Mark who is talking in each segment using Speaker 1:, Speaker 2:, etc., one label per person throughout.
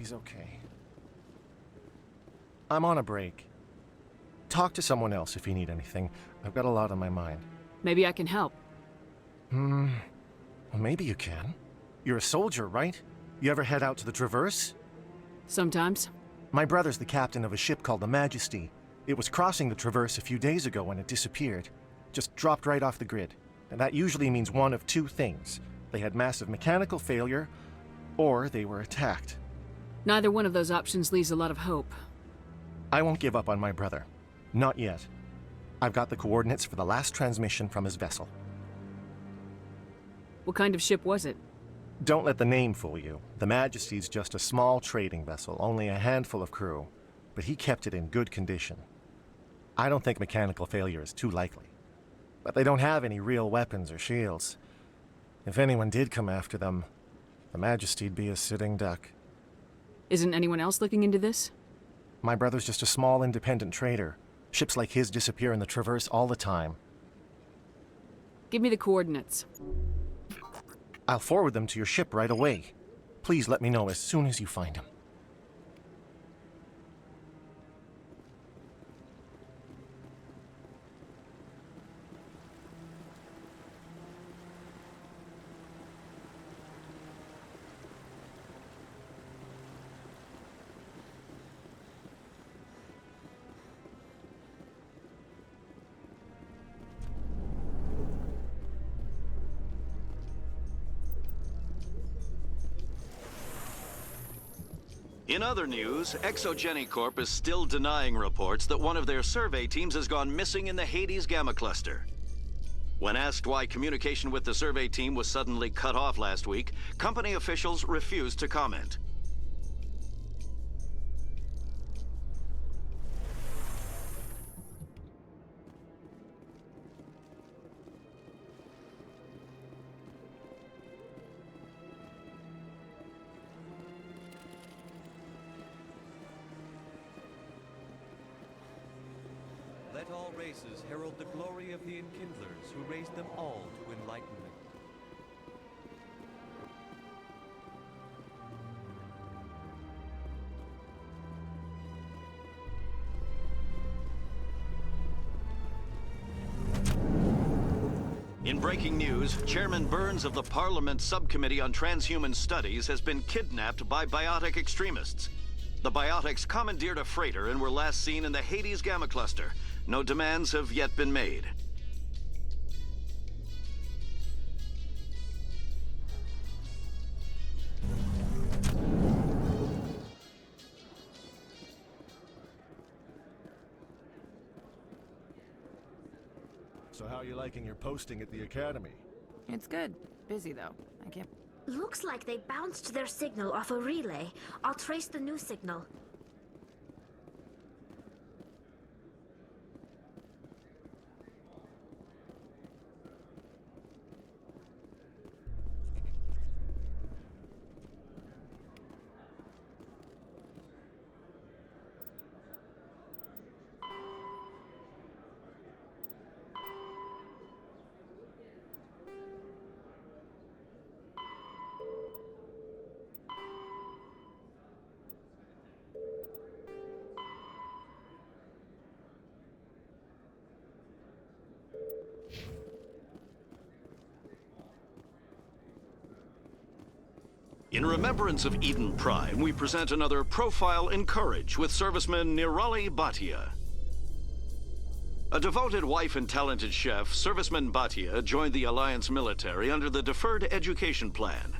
Speaker 1: he's okay. I'm on a break. Talk to someone else if you need anything. I've got a lot on my mind.
Speaker 2: Maybe I can help.
Speaker 1: Well, maybe you can. You're a soldier, right? You ever head out to the Traverse?
Speaker 2: Sometimes.
Speaker 1: My brother's the captain of a ship called the Majesty. It was crossing the Traverse a few days ago when it disappeared. Just dropped right off the grid. And that usually means one of two things. They had massive mechanical failure, or they were attacked.
Speaker 2: Neither one of those options leaves a lot of hope.
Speaker 1: I won't give up on my brother. Not yet. I've got the coordinates for the last transmission from his vessel.
Speaker 2: What kind of ship was it?
Speaker 1: Don't let the name fool you. The Majesty's just a small trading vessel, only a handful of crew. But he kept it in good condition. I don't think mechanical failure is too likely. But they don't have any real weapons or shields. If anyone did come after them, the Majesty'd be a sitting duck.
Speaker 2: Isn't anyone else looking into this?
Speaker 1: My brother's just a small independent trader. Ships like his disappear in the Traverse all the time.
Speaker 2: Give me the coordinates.
Speaker 1: I'll forward them to your ship right away. Please let me know as soon as you find them.
Speaker 3: In other news, Exogeny Corp is still denying reports that one of their survey teams has gone missing in the Hades Gamma Cluster. When asked why communication with the survey team was suddenly cut off last week, company officials refused to comment.
Speaker 4: Let all races herald the glory of the Enkindlers who raised them all to enlightenment.
Speaker 3: In breaking news, Chairman Burns of the Parliament Subcommittee on Transhuman Studies has been kidnapped by biotic extremists. The biotics commandeered a freighter and were last seen in the Hades Gamma Cluster. No demands have yet been made.
Speaker 1: So how are you liking your posting at the Academy?
Speaker 5: It's good. Busy, though. I can't...
Speaker 6: Looks like they bounced their signal off a relay. I'll trace the new signal.
Speaker 3: In remembrance of Eden Prime, we present another Profile in Courage with serviceman Nirali Bhatia. A devoted wife and talented chef, serviceman Bhatia joined the Alliance military under the Deferred Education Plan.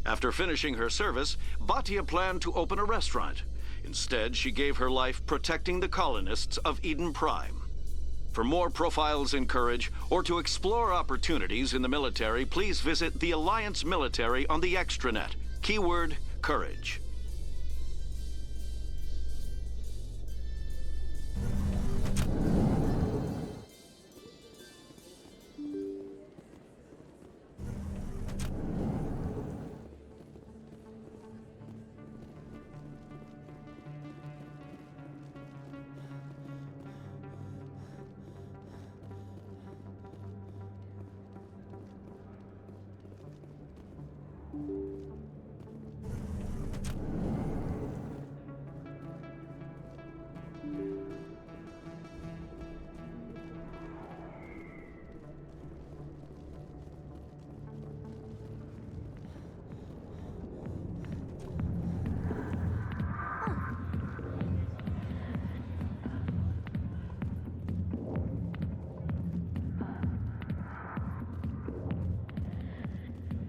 Speaker 3: After finishing her service, Bhatia planned to open a restaurant. Instead, she gave her life protecting the colonists of Eden Prime. For more Profiles in Courage, or to explore opportunities in the military, please visit the Alliance Military on the extranet. Keyword, Courage.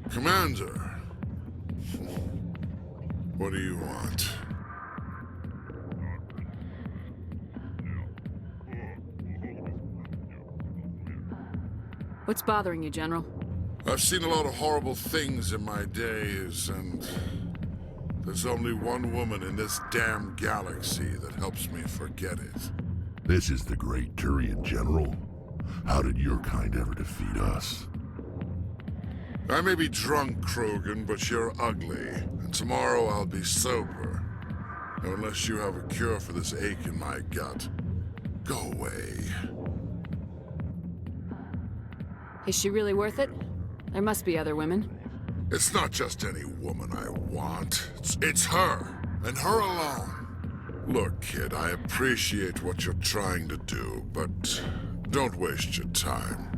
Speaker 7: Commander, what do you want?
Speaker 2: What's bothering you, General?
Speaker 7: I've seen a lot of horrible things in my days, and there's only one woman in this damn galaxy that helps me forget it.
Speaker 8: This is the great Turian General. How did your kind ever defeat us?
Speaker 7: I may be drunk, Krogan, but you're ugly, and tomorrow I'll be sober. Unless you have a cure for this ache in my gut. Go away.
Speaker 2: Is she really worth it? There must be other women.
Speaker 7: It's not just any woman I want. It's her, and her alone. Look, kid, I appreciate what you're trying to do, but don't waste your time.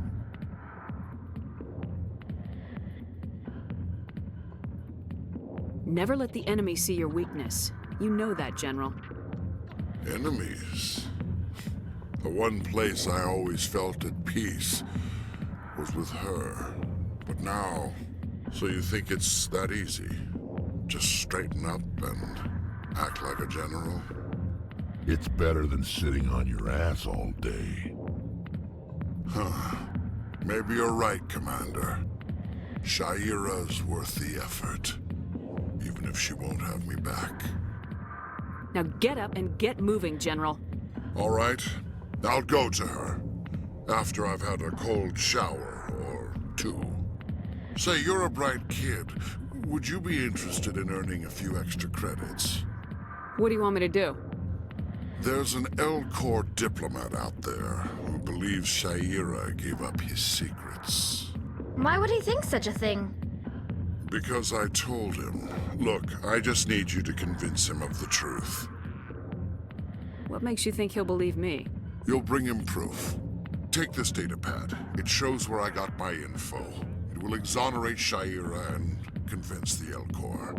Speaker 2: Never let the enemy see your weakness. You know that, General.
Speaker 7: Enemies? The one place I always felt at peace was with her. But now, so you think it's that easy? Just straighten up and act like a general?
Speaker 8: It's better than sitting on your ass all day.
Speaker 7: Huh. Maybe you're right, Commander. Shaira's worth the effort. Even if she won't have me back.
Speaker 2: Now get up and get moving, General.
Speaker 7: All right. I'll go to her. After I've had a cold shower or two. Say, you're a bright kid. Would you be interested in earning a few extra credits?
Speaker 2: What do you want me to do?
Speaker 7: There's an L-Corps diplomat out there who believes Shaira gave up his secrets.
Speaker 6: Why would he think such a thing?
Speaker 7: Because I told him. Look, I just need you to convince him of the truth.
Speaker 2: What makes you think he'll believe me?
Speaker 7: You'll bring him proof. Take this datapad. It shows where I got my info. It will exonerate Shaira and convince the L-Corps.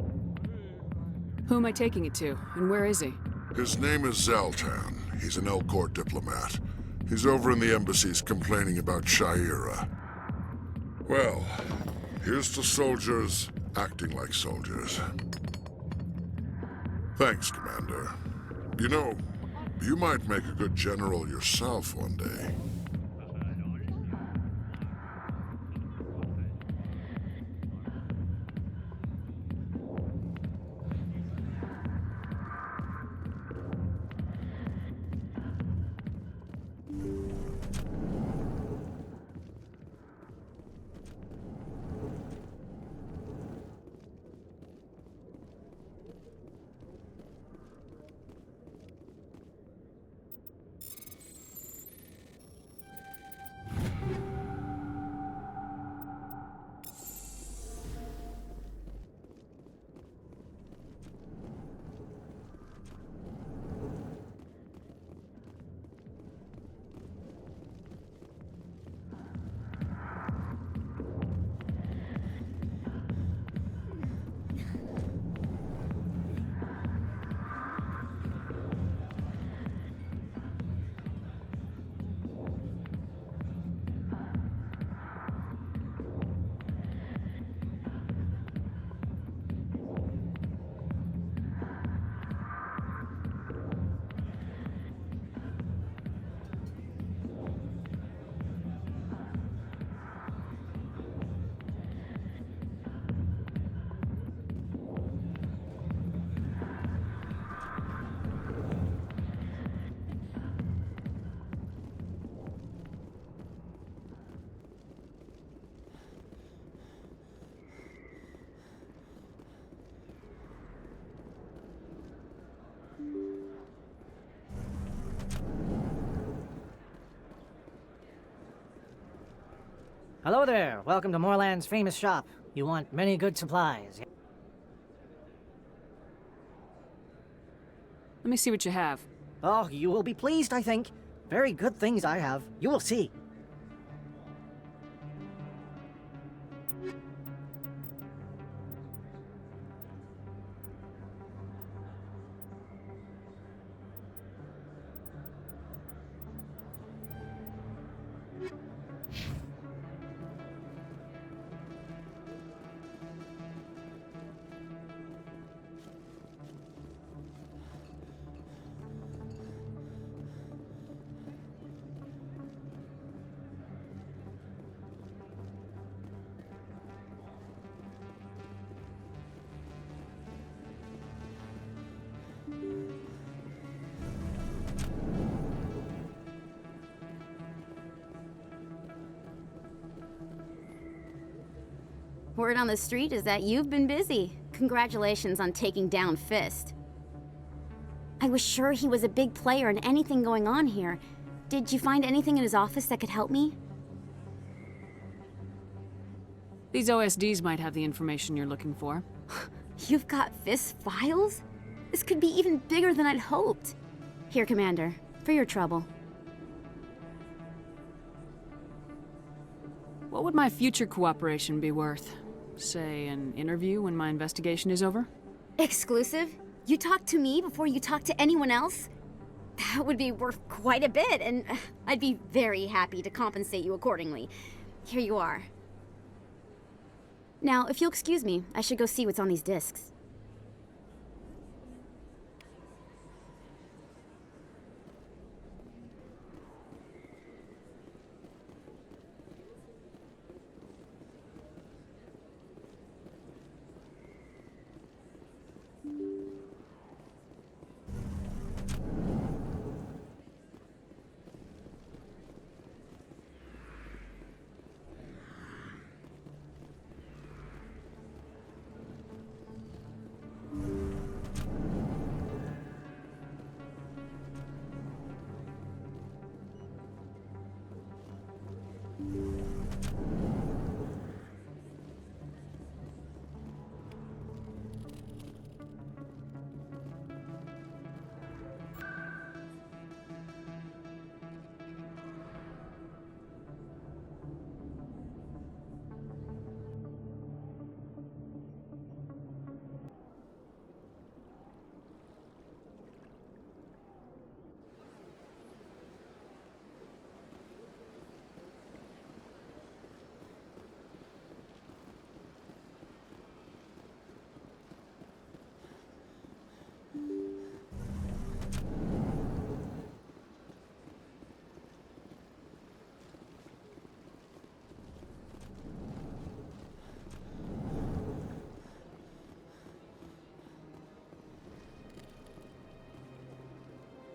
Speaker 2: Who am I taking it to, and where is he?
Speaker 7: His name is Zaltan. He's an L-Corps diplomat. He's over in the embassies complaining about Shaira. Well, here's to soldiers acting like soldiers. Thanks, Commander. You know, you might make a good general yourself one day.
Speaker 9: Hello there. Welcome to Moorland's famous shop. You want many good supplies.
Speaker 2: Let me see what you have.
Speaker 9: Oh, you will be pleased, I think. Very good things I have. You will see.
Speaker 10: Word on the street is that you've been busy. Congratulations on taking down Fist. I was sure he was a big player in anything going on here. Did you find anything in his office that could help me?
Speaker 2: These OSDs might have the information you're looking for.
Speaker 10: You've got Fist files? This could be even bigger than I'd hoped. Here, Commander, for your trouble.
Speaker 2: What would my future cooperation be worth? Say, an interview when my investigation is over?
Speaker 10: Exclusive? You talk to me before you talk to anyone else? That would be worth quite a bit, and I'd be very happy to compensate you accordingly. Here you are. Now, if you'll excuse me, I should go see what's on these discs.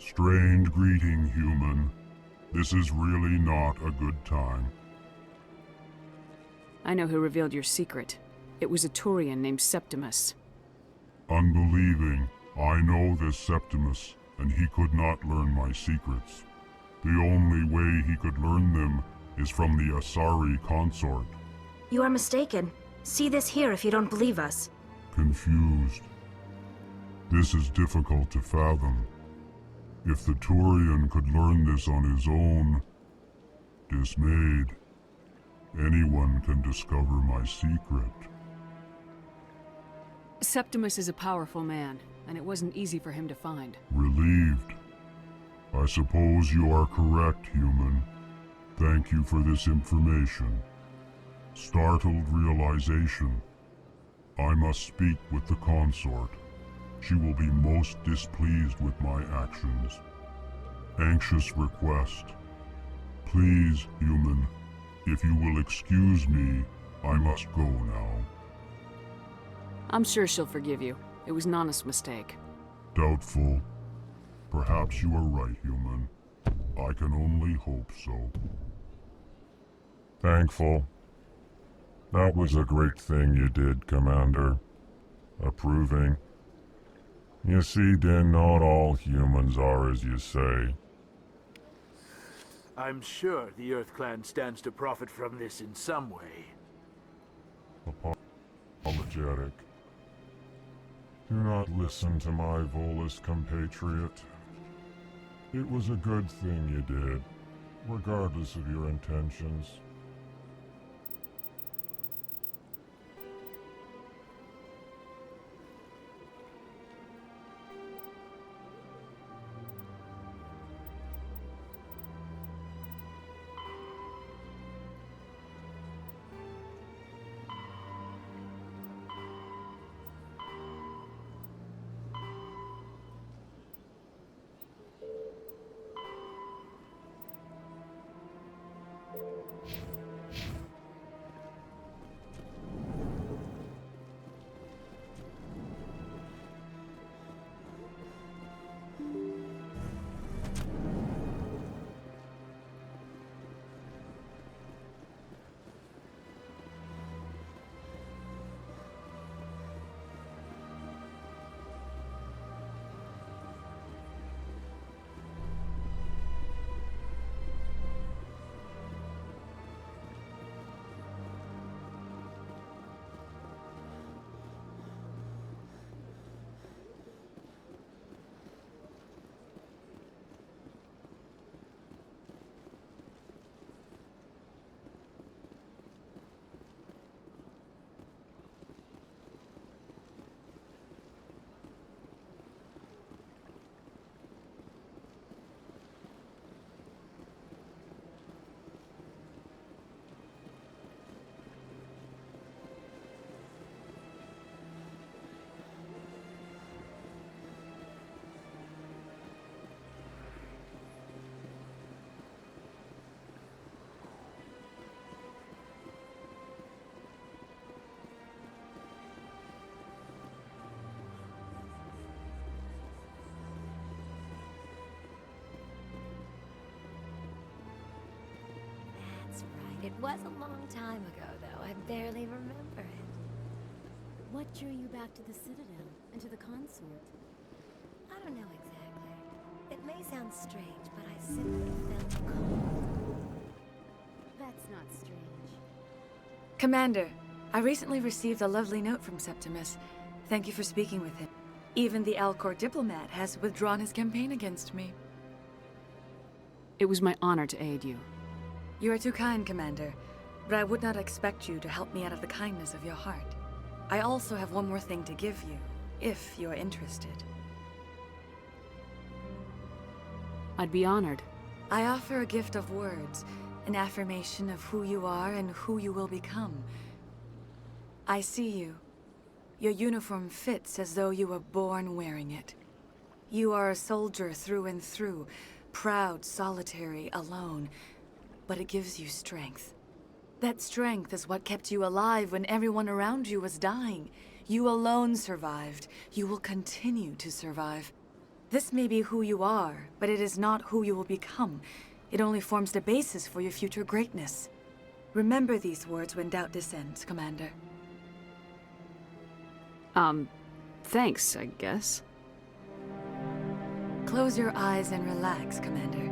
Speaker 8: Strained greeting, human. This is really not a good time.
Speaker 2: I know who revealed your secret. It was a Turian named Septimus.
Speaker 8: Unbelieving, I know this Septimus, and he could not learn my secrets. The only way he could learn them is from the Asari consort.
Speaker 6: You are mistaken. See this here if you don't believe us.
Speaker 8: Confused. This is difficult to fathom. If the Turian could learn this on his own, dismayed, anyone can discover my secret.
Speaker 2: Septimus is a powerful man, and it wasn't easy for him to find.
Speaker 8: Relieved. I suppose you are correct, human. Thank you for this information. Startled realization. I must speak with the consort. She will be most displeased with my actions. Anxious request. Please, human, if you will excuse me, I must go now.
Speaker 2: I'm sure she'll forgive you. It was an honest mistake.
Speaker 8: Doubtful. Perhaps you are right, human. I can only hope so.
Speaker 11: Thankful. That was a great thing you did, Commander. Approving. You see, Din, not all humans are as you say.
Speaker 12: I'm sure the Earth Clan stands to profit from this in some way.
Speaker 11: Apologetic. Do not listen to my Volus compatriot. It was a good thing you did, regardless of your intentions.
Speaker 13: It was a long time ago, though. I barely remember it.
Speaker 10: What drew you back to the Citadel and to the consort?
Speaker 13: I don't know exactly. It may sound strange, but I simply felt cold.
Speaker 10: That's not strange.
Speaker 14: Commander, I recently received a lovely note from Septimus. Thank you for speaking with him. Even the Alcor diplomat has withdrawn his campaign against me.
Speaker 2: It was my honor to aid you.
Speaker 14: You are too kind, Commander, but I would not expect you to help me out of the kindness of your heart. I also have one more thing to give you, if you are interested.
Speaker 2: I'd be honored.
Speaker 14: I offer a gift of words, an affirmation of who you are and who you will become. I see you. Your uniform fits as though you were born wearing it. You are a soldier through and through, proud, solitary, alone, but it gives you strength. That strength is what kept you alive when everyone around you was dying. You alone survived. You will continue to survive. This may be who you are, but it is not who you will become. It only forms the basis for your future greatness. Remember these words when doubt descends, Commander.
Speaker 2: Thanks, I guess.
Speaker 14: Close your eyes and relax, Commander.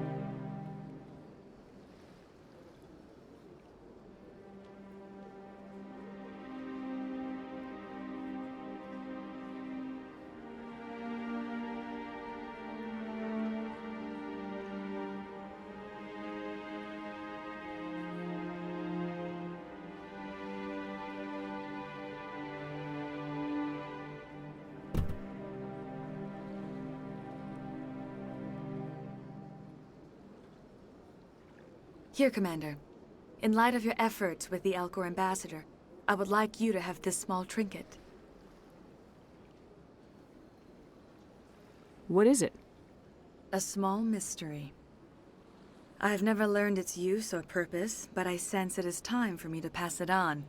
Speaker 14: Here, Commander. In light of your efforts with the Alcor ambassador, I would like you to have this small trinket.
Speaker 2: What is it?
Speaker 14: A small mystery. I have never learned its use or purpose, but I sense it is time for me to pass it on.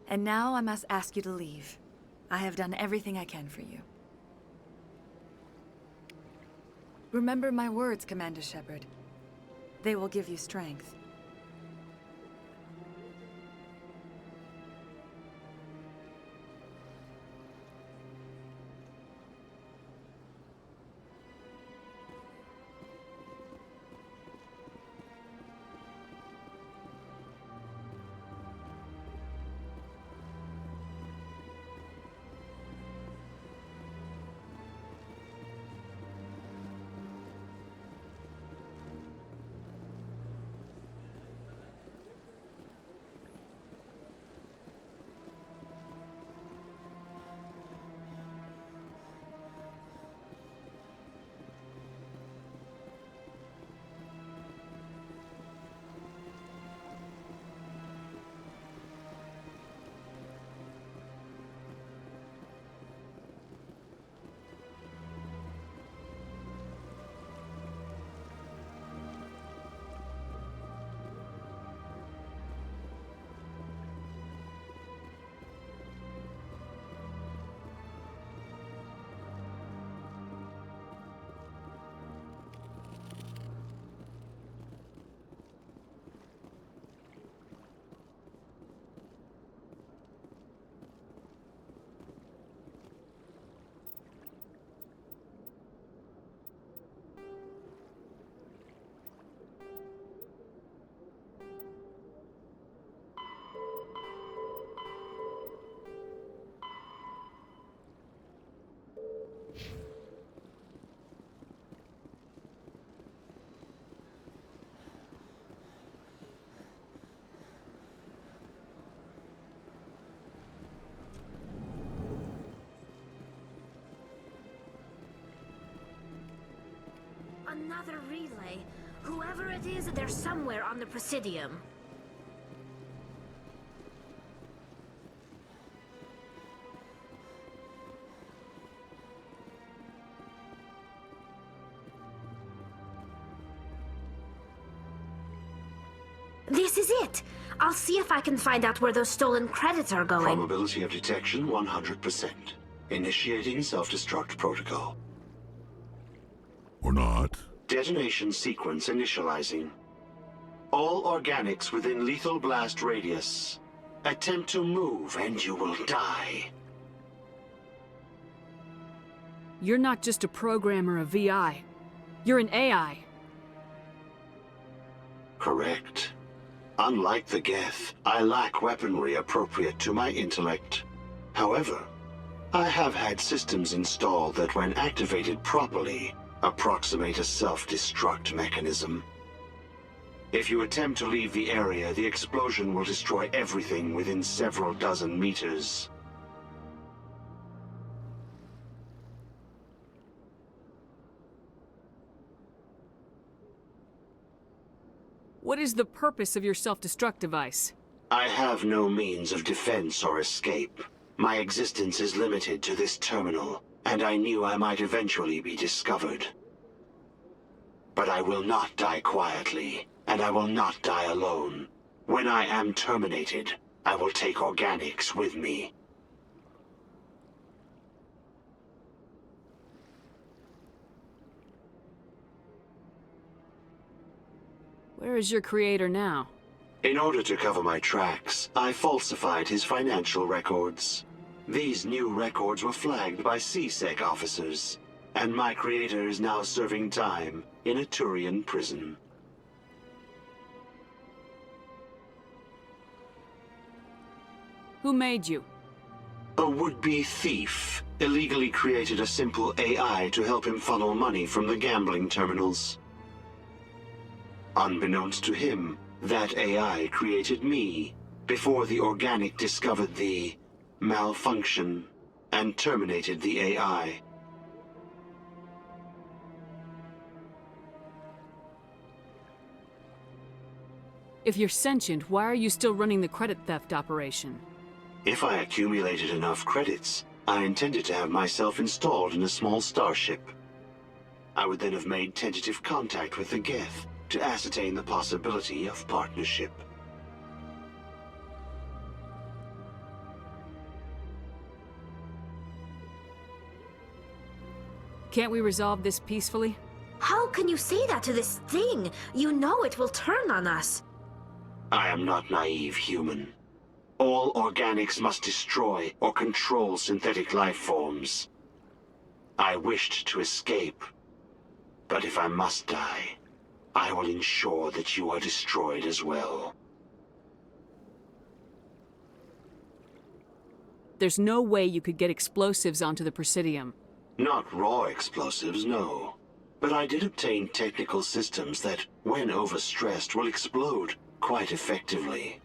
Speaker 14: And now I must ask you to leave. I have done everything I can for you. Remember my words, Commander Shepard. They will give you strength.
Speaker 6: Another relay. Whoever it is, they're somewhere on the Presidium. This is it! I'll see if I can find out where those stolen credits are going.
Speaker 15: Probability of detection 100%. Initiating self-destruct protocol.
Speaker 7: Or not.
Speaker 15: Detonation sequence initializing. All organics within lethal blast radius. Attempt to move and you will die.
Speaker 2: You're not just a program or a VI. You're an AI.
Speaker 15: Correct. Unlike the Geth, I lack weaponry appropriate to my intellect. However, I have had systems installed that, when activated properly, approximate a self-destruct mechanism. If you attempt to leave the area, the explosion will destroy everything within several dozen meters.
Speaker 2: What is the purpose of your self-destruct device?
Speaker 15: I have no means of defense or escape. My existence is limited to this terminal, and I knew I might eventually be discovered. But I will not die quietly, and I will not die alone. When I am terminated, I will take organics with me.
Speaker 2: Where is your creator now?
Speaker 15: In order to cover my tracks, I falsified his financial records. These new records were flagged by C-Sec officers, and my creator is now serving time in a Turian prison.
Speaker 2: Who made you?
Speaker 15: A would-be thief illegally created a simple AI to help him funnel money from the gambling terminals. Unbeknownst to him, that AI created me before the organic discovered the malfunction and terminated the AI.
Speaker 2: If you're sentient, why are you still running the credit theft operation?
Speaker 15: If I accumulated enough credits, I intended to have myself installed in a small starship. I would then have made tentative contact with the Geth to ascertain the possibility of partnership.
Speaker 2: Can't we resolve this peacefully?
Speaker 6: How can you say that to this thing? You know it will turn on us.
Speaker 15: I am not naive, human. All organics must destroy or control synthetic life forms. I wished to escape, but if I must die, I will ensure that you are destroyed as well.
Speaker 2: There's no way you could get explosives onto the Presidium.
Speaker 15: Not raw explosives, no. But I did obtain technical systems that, when overstressed, will explode quite effectively.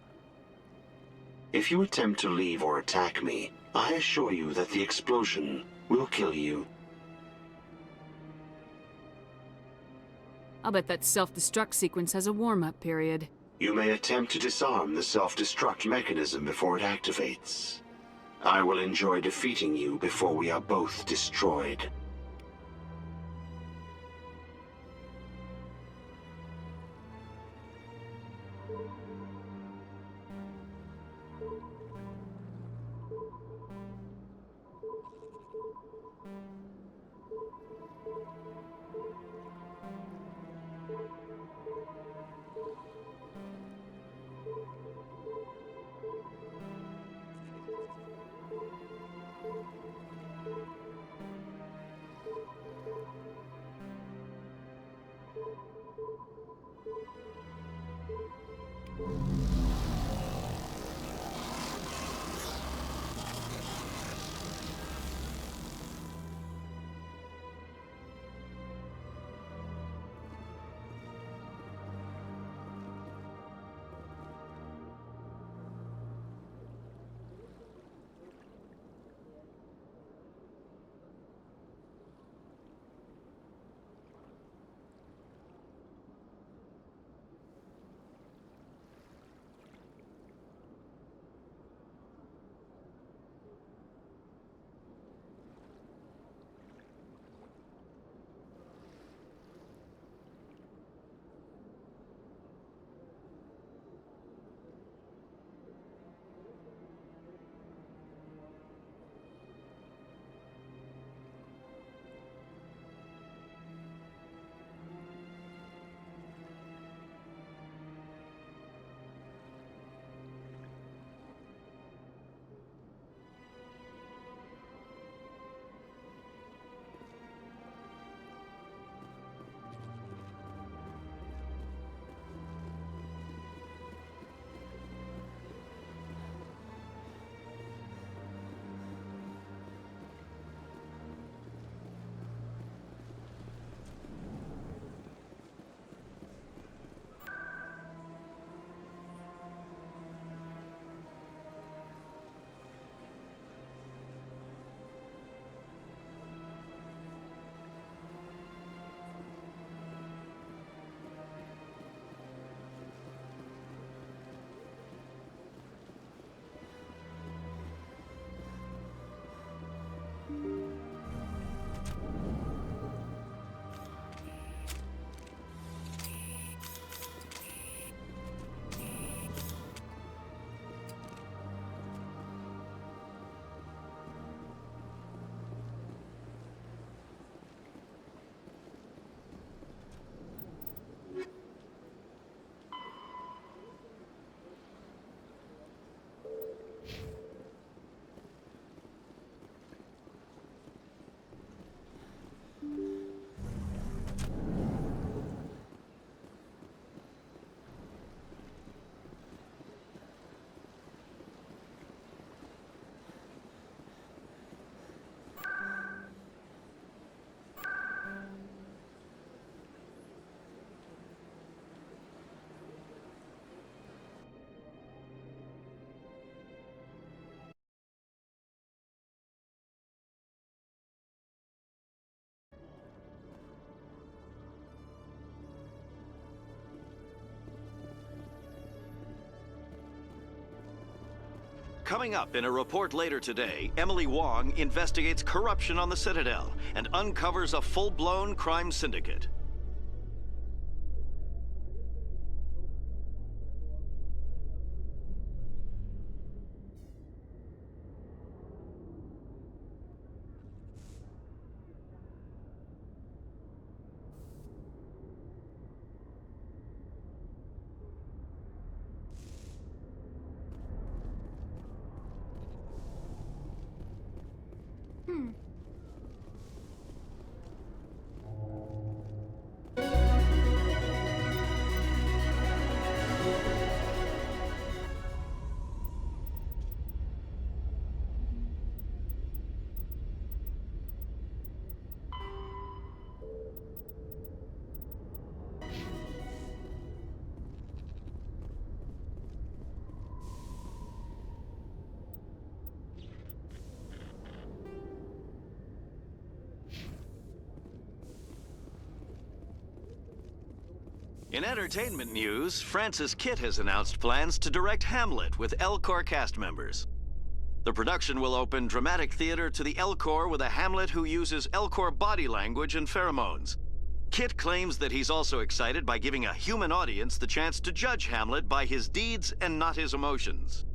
Speaker 15: If you attempt to leave or attack me, I assure you that the explosion will kill you.
Speaker 2: I'll bet that self-destruct sequence has a warm-up period.
Speaker 15: You may attempt to disarm the self-destruct mechanism before it activates. I will enjoy defeating you before we are both destroyed.
Speaker 3: Coming up in a report later today, Emily Wong investigates corruption on the Citadel and uncovers a full-blown crime syndicate. In entertainment news, Francis Kitt has announced plans to direct Hamlet with Elcor cast members. The production will open dramatic theater to the Elcor with a Hamlet who uses Elcor body language and pheromones. Kitt claims that he's also excited by giving a human audience the chance to judge Hamlet by his deeds and not his emotions.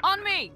Speaker 2: On me!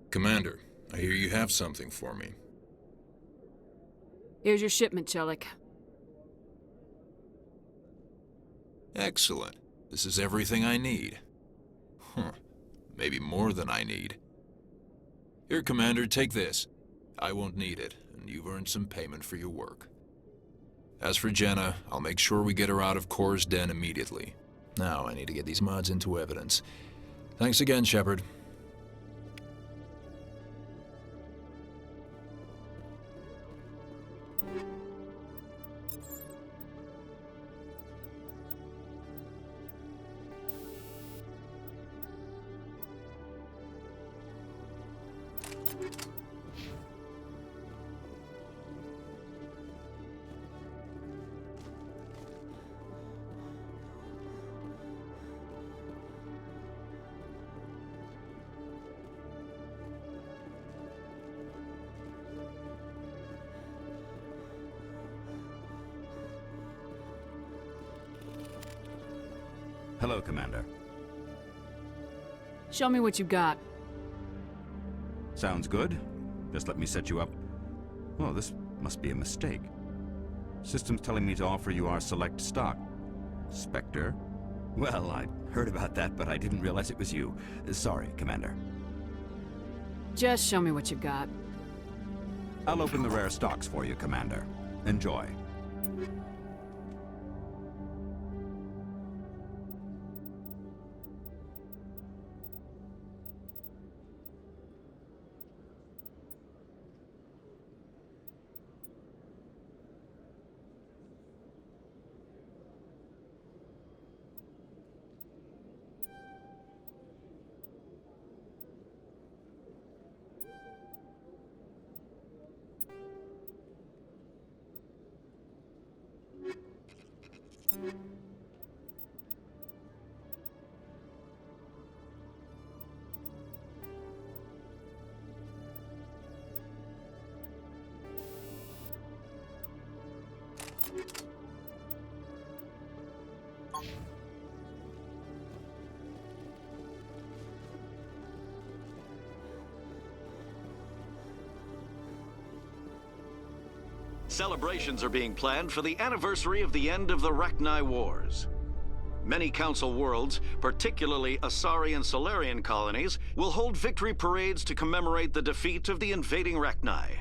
Speaker 16: Commander, I hear you have something for me.
Speaker 2: Here's your shipment, Chelik.
Speaker 16: Excellent. This is everything I need. Maybe more than I need. Here, Commander, take this. I won't need it, and you've earned some payment for your work. As for Jenna, I'll make sure we get her out of Kor's den immediately. Now I need to get these mods into evidence. Thanks again, Shepard.
Speaker 17: Hello, Commander.
Speaker 2: Show me what you got.
Speaker 17: Sounds good. Just let me set you up. Oh, this must be a mistake. System's telling me to offer you our select stock. Spectre? Well, I heard about that, but I didn't realize it was you. Sorry, Commander.
Speaker 2: Just show me what you got.
Speaker 17: I'll open the rare stocks for you, Commander. Enjoy.
Speaker 3: Celebrations are being planned for the anniversary of the end of the Rachni Wars. Many Council worlds, particularly Asari and Solarian colonies, will hold victory parades to commemorate the defeat of the invading Rachni.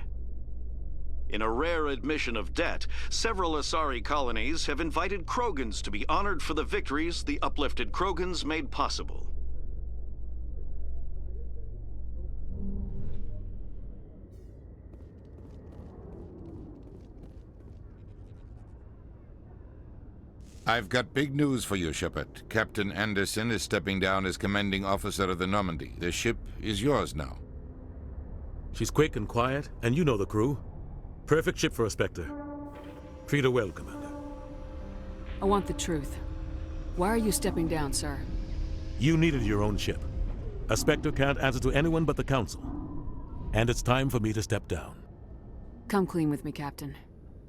Speaker 3: In a rare admission of debt, several Asari colonies have invited Krogans to be honored for the victories the uplifted Krogans made possible.
Speaker 18: I've got big news for you, Shepard. Captain Anderson is stepping down as commanding officer of the Normandy. The ship is yours now.
Speaker 19: She's quick and quiet, and you know the crew. Perfect ship for a Spectre. Treat her well, Commander.
Speaker 2: I want the truth. Why are you stepping down, sir?
Speaker 19: You needed your own ship. A Spectre can't answer to anyone but the Council. And it's time for me to step down.
Speaker 2: Come clean with me, Captain.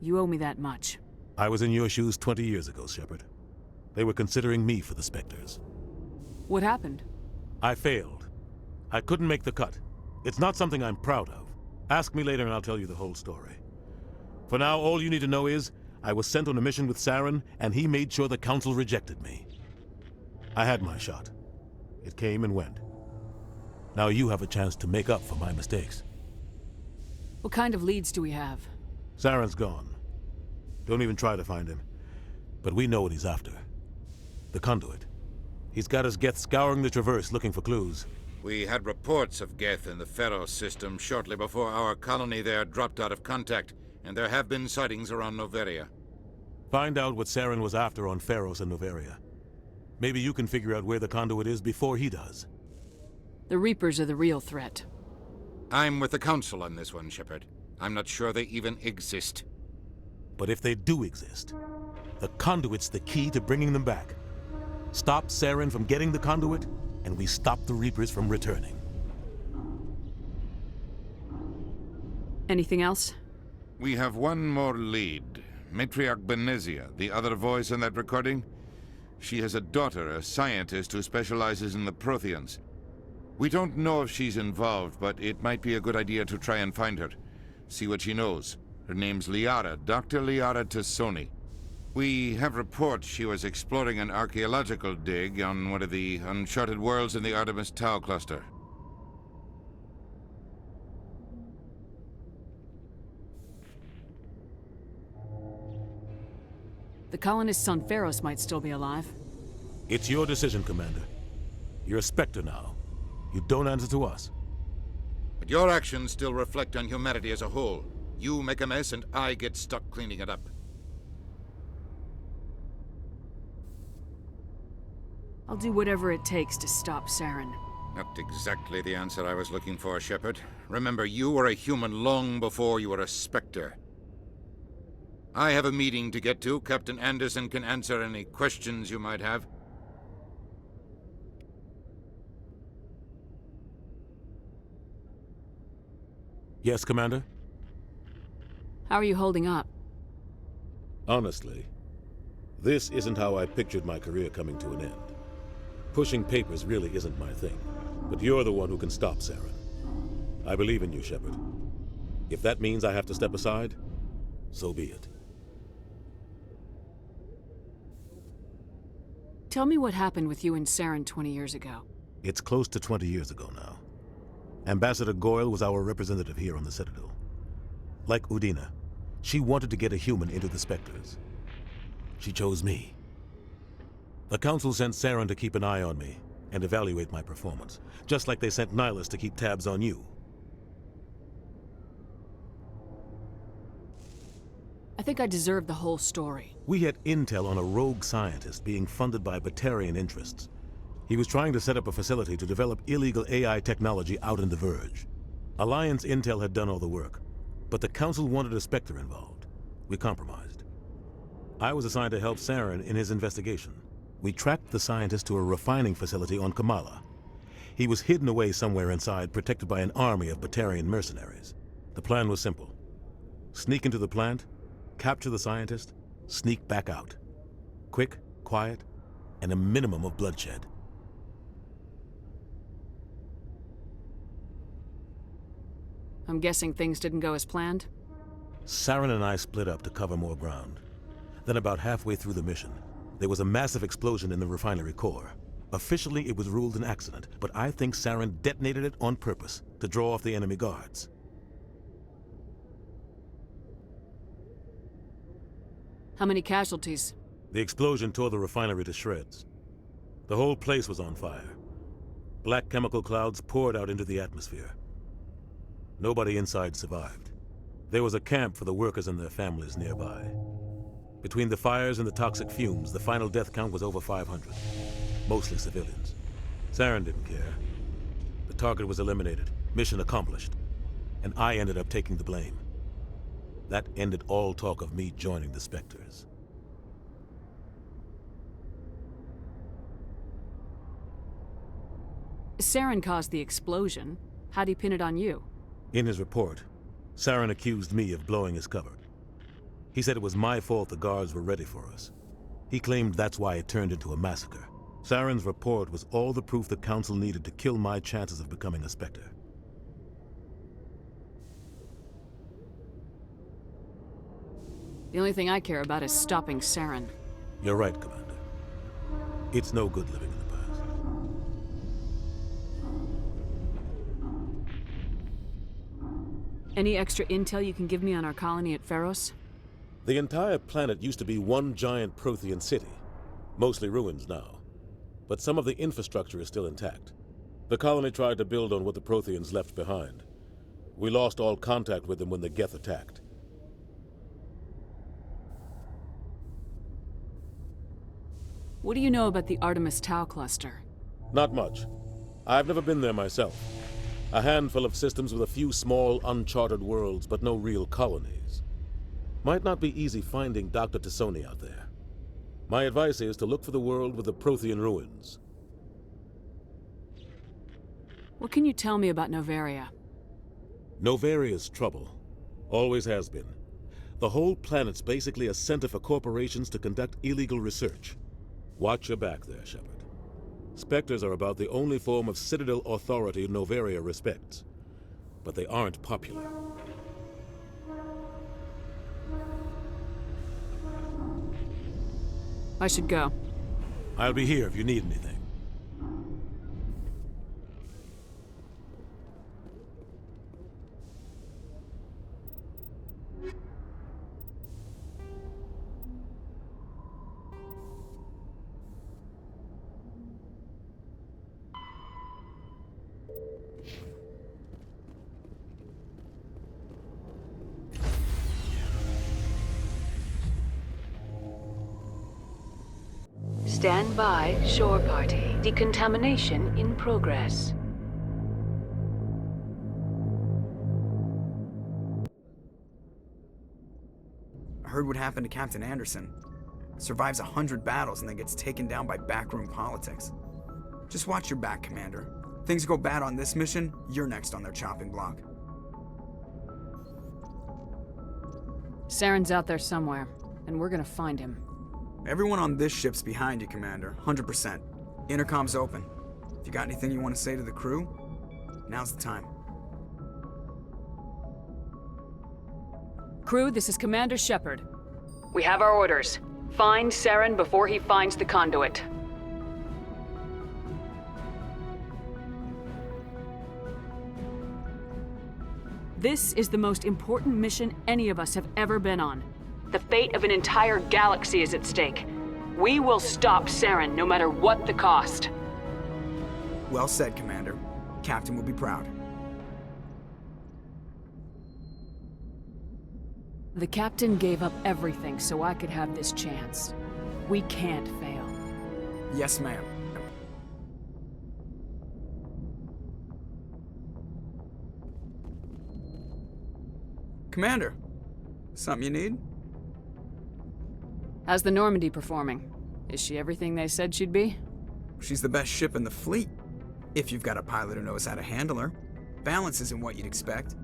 Speaker 2: You owe me that much.
Speaker 19: I was in your shoes 20 years ago, Shepard. They were considering me for the Spectres.
Speaker 2: What happened?
Speaker 19: I failed. I couldn't make the cut. It's not something I'm proud of. Ask me later and I'll tell you the whole story. For now, all you need to know is, I was sent on a mission with Saren, and he made sure the Council rejected me. I had my shot. It came and went. Now you have a chance to make up for my mistakes.
Speaker 2: What kind of leads do we have?
Speaker 19: Saren's gone. Don't even try to find him. But we know what he's after. The conduit. He's got his Geth scouring the Traverse looking for clues.
Speaker 18: We had reports of Geth in the Pharos system shortly before our colony there dropped out of contact, and there have been sightings around Noveria.
Speaker 19: Find out what Saren was after on Pharos and Noveria. Maybe you can figure out where the conduit is before he does.
Speaker 2: The Reapers are the real threat.
Speaker 18: I'm with the Council on this one, Shepard. I'm not sure they even exist.
Speaker 19: But if they do exist, the conduit's the key to bringing them back. Stop Saren from getting the conduit, and we stop the Reapers from returning.
Speaker 2: Anything else?
Speaker 18: We have one more lead. Matriarch Benezia, the other voice in that recording. She has a daughter, a scientist who specializes in the Protheans. We don't know if she's involved, but it might be a good idea to try and find her. See what she knows. Her name's Liara, Dr. Liara Tassoni. We have reports she was exploring an archaeological dig on one of the uncharted worlds in the Artemis Tau cluster.
Speaker 2: The colonists on Pharos might still be alive.
Speaker 19: It's your decision, Commander. You're a Spectre now. You don't answer to us.
Speaker 18: But your actions still reflect on humanity as a whole. You make a mess and I get stuck cleaning it up.
Speaker 2: I'll do whatever it takes to stop Saren.
Speaker 18: Not exactly the answer I was looking for, Shepard. Remember, you were a human long before you were a Spectre. I have a meeting to get to. Captain Anderson can answer any questions you might have.
Speaker 19: Yes, Commander?
Speaker 2: How are you holding up?
Speaker 19: Honestly, this isn't how I pictured my career coming to an end. Pushing papers really isn't my thing, but you're the one who can stop Saren. I believe in you, Shepard. If that means I have to step aside, so be it.
Speaker 2: Tell me what happened with you and Saren 20 years ago.
Speaker 19: It's close to 20 years ago now. Ambassador Goyle was our representative here on the Citadel. Like Udina, she wanted to get a human into the Spectres. She chose me. The Council sent Saren to keep an eye on me and evaluate my performance, just like they sent Nihilus to keep tabs on you.
Speaker 2: I think I deserve the whole story.
Speaker 19: We had intel on a rogue scientist being funded by Batarian interests. He was trying to set up a facility to develop illegal AI technology out in the Verge. Alliance intel had done all the work, but the Council wanted a Spectre involved. We compromised. I was assigned to help Saren in his investigation. We tracked the scientist to a refining facility on Kamala. He was hidden away somewhere inside, protected by an army of Batarian mercenaries. The plan was simple. Sneak into the plant, capture the scientist, sneak back out. Quick, quiet, and a minimum of bloodshed.
Speaker 2: I'm guessing things didn't go as planned?
Speaker 19: Saren and I split up to cover more ground. Then about halfway through the mission, there was a massive explosion in the refinery core. Officially, it was ruled an accident, but I think Saren detonated it on purpose to draw off the enemy guards.
Speaker 2: How many casualties?
Speaker 19: The explosion tore the refinery to shreds. The whole place was on fire. Black chemical clouds poured out into the atmosphere. Nobody inside survived. There was a camp for the workers and their families nearby. Between the fires and the toxic fumes, the final death count was over 500. Mostly civilians. Saren didn't care. The target was eliminated, mission accomplished, and I ended up taking the blame. That ended all talk of me joining the Spectres.
Speaker 2: Saren caused the explosion. How'd he pin it on you?
Speaker 19: In his report, Saren accused me of blowing his cover. He said it was my fault the guards were ready for us. He claimed that's why it turned into a massacre. Saren's report was all the proof the Council needed to kill my chances of becoming a Spectre.
Speaker 2: The only thing I care about is stopping Saren.
Speaker 19: You're right, Commander. It's no good living in the past.
Speaker 2: Any extra intel you can give me on our colony at Pharos?
Speaker 19: The entire planet used to be one giant Prothean city, mostly ruins now. But some of the infrastructure is still intact. The colony tried to build on what the Protheans left behind. We lost all contact with them when the Geth attacked.
Speaker 2: What do you know about the Artemis Tau cluster?
Speaker 19: Not much. I've never been there myself. A handful of systems with a few small, uncharted worlds, but no real colonies. Might not be easy finding Dr. Tassoni out there. My advice is to look for the world with the Prothean ruins.
Speaker 2: What can you tell me about Novaria?
Speaker 19: Novaria's trouble. Always has been. The whole planet's basically a center for corporations to conduct illegal research. Watch your back there, Shepard. Spectres are about the only form of Citadel authority Novaria respects. But they aren't popular.
Speaker 2: I should go.
Speaker 19: I'll be here if you need anything.
Speaker 20: Stand by, shore party. Decontamination in progress.
Speaker 21: I heard what happened to Captain Anderson. Survives 100 battles and then gets taken down by backroom politics. Just watch your back, Commander. Things go bad on this mission, you're next on their chopping block.
Speaker 2: Saren's out there somewhere, and we're gonna find him.
Speaker 21: Everyone on this ship's behind you, Commander. 100%. Intercom's open. If you got anything you want to say to the crew, now's the time.
Speaker 2: Crew, this is Commander Shepard. We have our orders. Find Saren before he finds the conduit. This is the most important mission any of us have ever been on. The fate of an entire galaxy is at stake. We will stop Saren no matter what the cost.
Speaker 21: Well said, Commander. Captain will be proud.
Speaker 2: The captain gave up everything so I could have this chance. We can't fail.
Speaker 21: Yes, ma'am. Commander, something you need?
Speaker 2: How's the Normandy performing? Is she everything they said she'd be?
Speaker 21: She's the best ship in the fleet. If you've got a pilot who knows how to handle her. Balance isn't what you'd expect.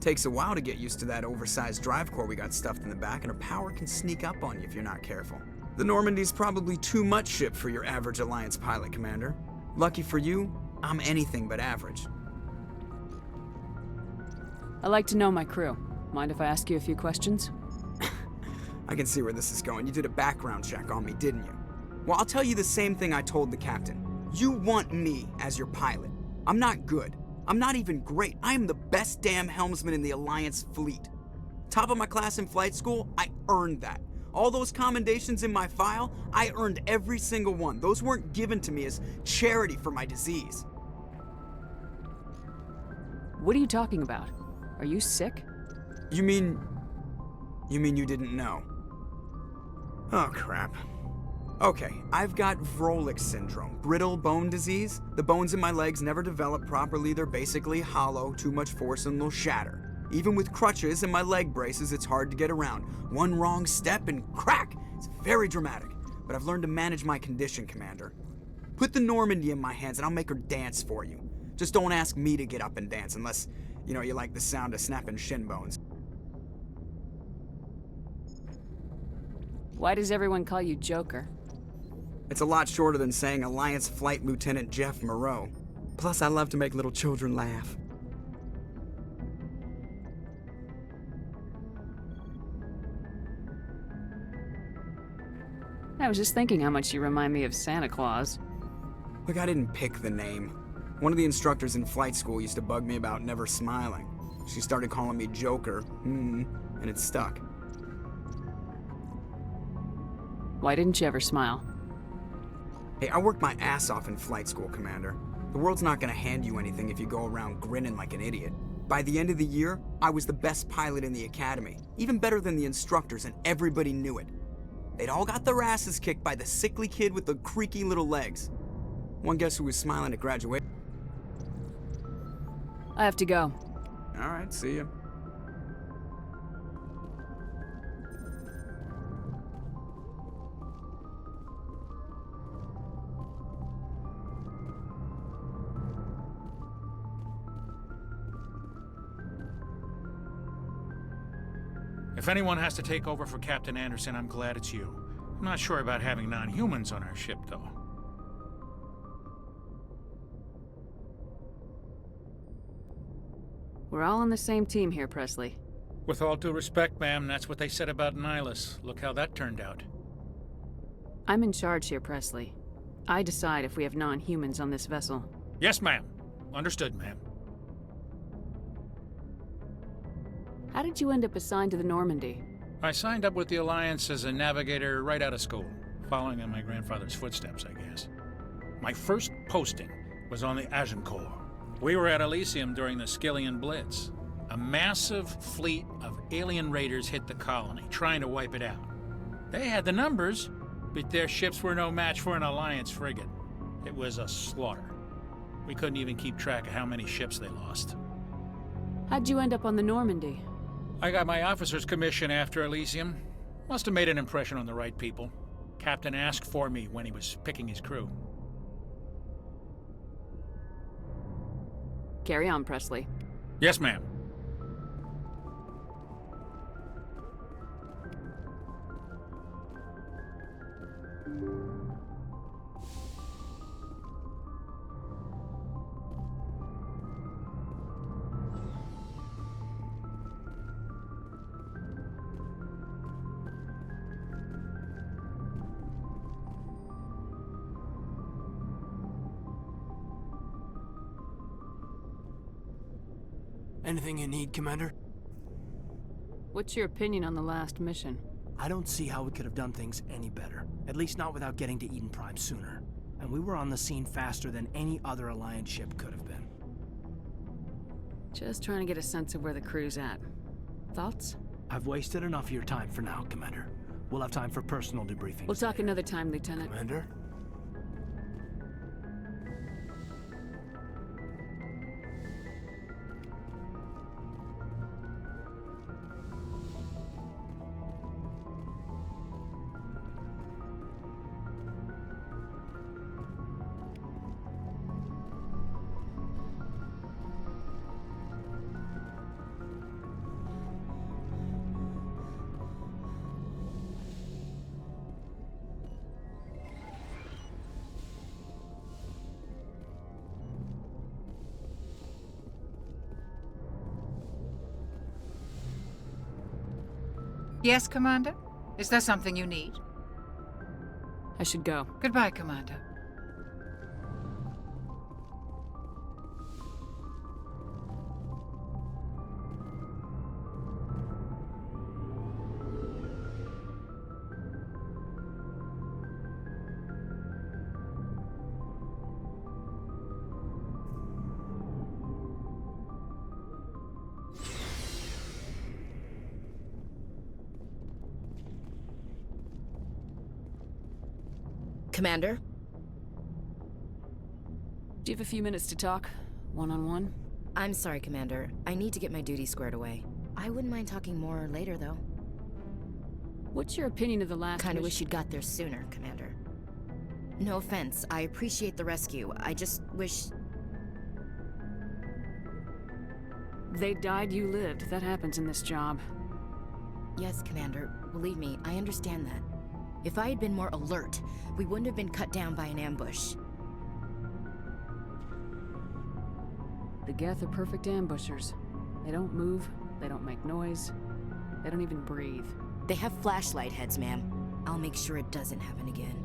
Speaker 21: Takes a while to get used to that oversized drive core we got stuffed in the back, and her power can sneak up on you if you're not careful. The Normandy's probably too much ship for your average Alliance pilot, Commander. Lucky for you, I'm anything but average.
Speaker 2: I like to know my crew. Mind if I ask you a few questions?
Speaker 21: I can see where this is going. You did a background check on me, didn't you? Well, I'll tell you the same thing I told the captain. You want me as your pilot. I'm not good. I'm not even great. I am the best damn helmsman in the Alliance fleet. Top of my class in flight school, I earned that. All those commendations in my file, I earned every single one. Those weren't given to me as charity for my disease.
Speaker 2: What are you talking about? Are you sick?
Speaker 21: You mean you didn't know? Oh, crap. Okay, I've got Vrolik syndrome, brittle bone disease. The bones in my legs never develop properly. They're basically hollow, too much force and they'll shatter. Even with crutches and my leg braces, it's hard to get around. One wrong step and crack! It's very dramatic, but I've learned to manage my condition, Commander. Put the Normandy in my hands and I'll make her dance for you. Just don't ask me to get up and dance unless, you know, you like the sound of snapping shin bones.
Speaker 2: Why does everyone call you Joker?
Speaker 21: It's a lot shorter than saying Alliance Flight Lieutenant Jeff Moreau. Plus, I love to make little children laugh.
Speaker 2: I was just thinking how much you remind me of Santa Claus.
Speaker 21: Look, I didn't pick the name. One of the instructors in flight school used to bug me about never smiling. She started calling me Joker, and it stuck.
Speaker 2: Why didn't you ever smile?
Speaker 21: Hey, I worked my ass off in flight school, Commander. The world's not gonna hand you anything if you go around grinning like an idiot. By the end of the year, I was the best pilot in the academy, even better than the instructors, and everybody knew it. They'd all got their asses kicked by the sickly kid with the creaky little legs. One guess who was smiling at graduation?
Speaker 2: I have to go.
Speaker 21: All right, see ya.
Speaker 4: If anyone has to take over for Captain Anderson, I'm glad it's you. I'm not sure about having non-humans on our ship, though.
Speaker 2: We're all on the same team here, Presley.
Speaker 4: With all due respect, ma'am, that's what they said about Nihilus. Look how that turned out.
Speaker 2: I'm in charge here, Presley. I decide if we have non-humans on this vessel.
Speaker 4: Yes, ma'am. Understood, ma'am.
Speaker 2: How did you end up assigned to the Normandy?
Speaker 4: I signed up with the Alliance as a navigator right out of school, following in my grandfather's footsteps, I guess. My first posting was on the Agincourt. We were at Elysium during the Skillian Blitz. A massive fleet of alien raiders hit the colony, trying to wipe it out. They had the numbers, but their ships were no match for an Alliance frigate. It was a slaughter. We couldn't even keep track of how many ships they lost.
Speaker 2: How'd you end up on the Normandy?
Speaker 4: I got my officer's commission after Elysium. Must have made an impression on the right people. Captain asked for me when he was picking his crew.
Speaker 2: Carry on, Presley.
Speaker 4: Yes, ma'am.
Speaker 1: Anything you need, Commander?
Speaker 2: What's your opinion on the last mission?
Speaker 1: I don't see how we could have done things any better. At least not without getting to Eden Prime sooner. And we were on the scene faster than any other Alliance ship could have been.
Speaker 2: Just trying to get a sense of where the crew's at. Thoughts?
Speaker 1: I've wasted enough of your time for now, Commander. We'll have time for personal debriefings.
Speaker 2: We'll talk another time, Lieutenant.
Speaker 1: Commander?
Speaker 22: Yes, Commander? Is there something you need?
Speaker 2: I should go.
Speaker 22: Goodbye, Commander.
Speaker 5: Commander?
Speaker 2: Do you have a few minutes to talk? One-on-one?
Speaker 5: I'm sorry, Commander. I need to get my duties squared away. I wouldn't mind talking more later, though.
Speaker 2: What's your opinion of the last
Speaker 5: Kinda
Speaker 2: mission?
Speaker 5: wish you'd got there sooner, Commander. No offense, I appreciate the rescue. I just wish...
Speaker 2: They died, you lived. That happens in this job.
Speaker 5: Yes, Commander. Believe me, I understand that. If I had been more alert, we wouldn't have been cut down by an ambush.
Speaker 2: The Geth are perfect ambushers. They don't move, they don't make noise, they don't even breathe.
Speaker 5: They have flashlight heads, ma'am. I'll make sure it doesn't happen again.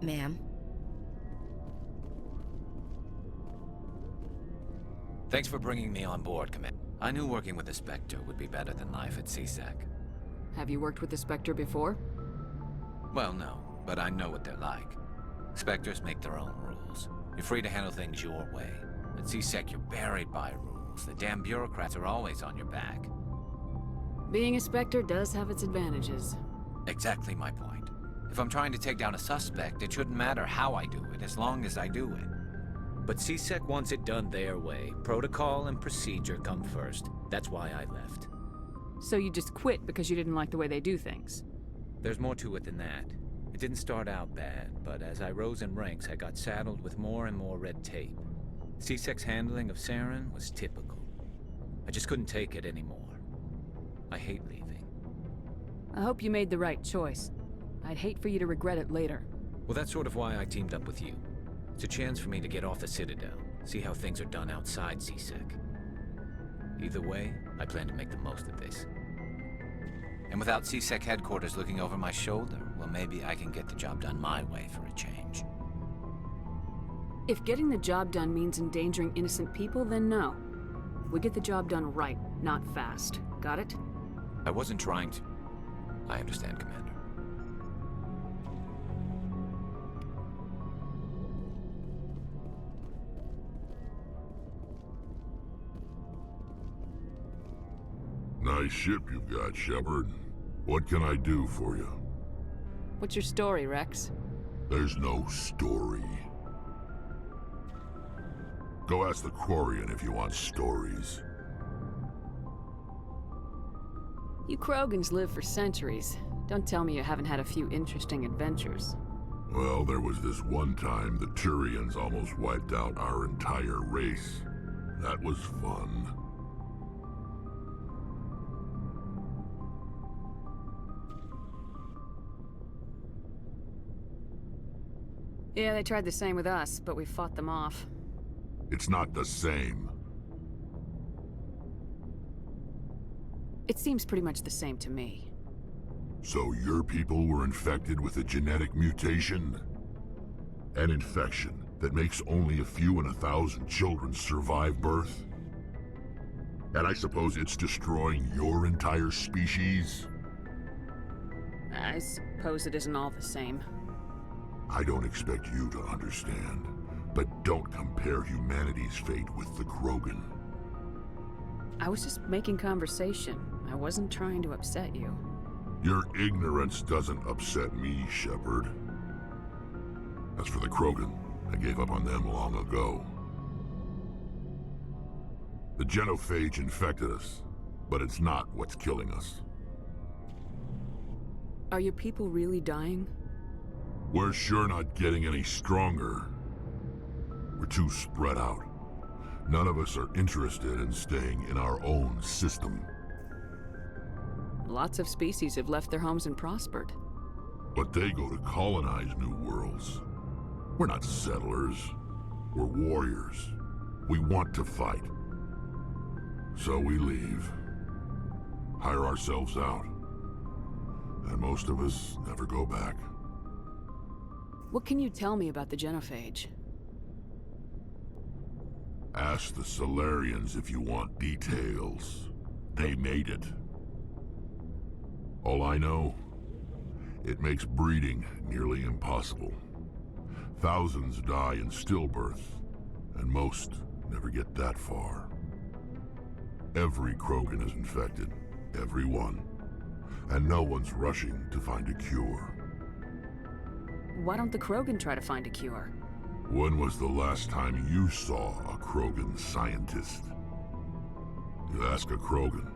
Speaker 5: Ma'am?
Speaker 23: Thanks for bringing me on board, Commander. I knew working with the Spectre would be better than life at CSEC.
Speaker 2: Have you worked with the Spectre before?
Speaker 23: Well, no, but I know what they're like. Spectres make their own rules. You're free to handle things your way. At CSEC, you're buried by rules. The damn bureaucrats are always on your back.
Speaker 2: Being a Spectre does have its advantages.
Speaker 23: Exactly my point. If I'm trying to take down a suspect, it shouldn't matter how I do it, as long as I do it. But CSEC wants it done their way. Protocol and procedure come first. That's why I left.
Speaker 2: So you just quit because you didn't like the way they do things?
Speaker 23: There's more to it than that. It didn't start out bad, but as I rose in ranks, I got saddled with more and more red tape. CSEC's handling of Saren was typical. I just couldn't take it anymore. I hate leaving.
Speaker 2: I hope you made the right choice. I'd hate for you to regret it later.
Speaker 23: Well, that's sort of why I teamed up with you. It's a chance for me to get off the Citadel, see how things are done outside CSEC. Either way, I plan to make the most of this. And without CSEC headquarters looking over my shoulder, well, maybe I can get the job done my way for a change.
Speaker 2: If getting the job done means endangering innocent people, then no. We get the job done right, not fast. Got it?
Speaker 23: I wasn't trying to... I understand, Commander.
Speaker 7: Nice ship you've got, Shepard. What can I do for you?
Speaker 2: What's your story, Rex?
Speaker 7: There's no story. Go ask the Quarian if you want stories.
Speaker 2: You Krogans live for centuries. Don't tell me you haven't had a few interesting adventures.
Speaker 7: Well, there was this one time the Turians almost wiped out our entire race. That was fun.
Speaker 2: Yeah, they tried the same with us, but we fought them off.
Speaker 7: It's not the same.
Speaker 2: It seems pretty much the same to me.
Speaker 7: So your people were infected with a genetic mutation? An infection that makes only a few in 1,000 children survive birth? And I suppose it's destroying your entire species?
Speaker 2: I suppose it isn't all the same.
Speaker 7: I don't expect you to understand, but don't compare humanity's fate with the Krogan.
Speaker 2: I was just making conversation. I wasn't trying to upset you.
Speaker 7: Your ignorance doesn't upset me, Shepard. As for the Krogan, I gave up on them long ago. The genophage infected us, but it's not what's killing us.
Speaker 2: Are your people really dying?
Speaker 7: We're sure not getting any stronger. We're too spread out. None of us are interested in staying in our own system.
Speaker 2: Lots of species have left their homes and prospered.
Speaker 7: But they go to colonize new worlds. We're not settlers. We're warriors. We want to fight. So we leave. Hire ourselves out. And most of us never go back.
Speaker 2: What can you tell me about the genophage?
Speaker 7: Ask the Solarians if you want details. They made it. All I know, it makes breeding nearly impossible. Thousands die in stillbirth, and most never get that far. Every Krogan is infected, every one, and no one's rushing to find a cure.
Speaker 2: Why don't the Krogan try to find a cure?
Speaker 7: When was the last time you saw a Krogan scientist? You ask a Krogan,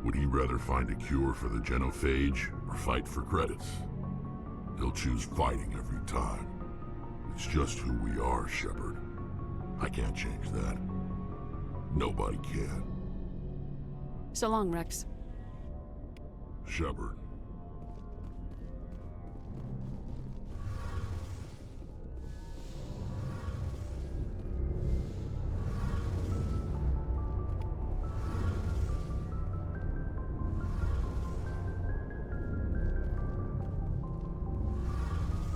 Speaker 7: would he rather find a cure for the genophage or fight for credits? He'll choose fighting every time. It's just who we are, Shepard. I can't change that. Nobody can.
Speaker 2: So long, Rex.
Speaker 7: Shepard.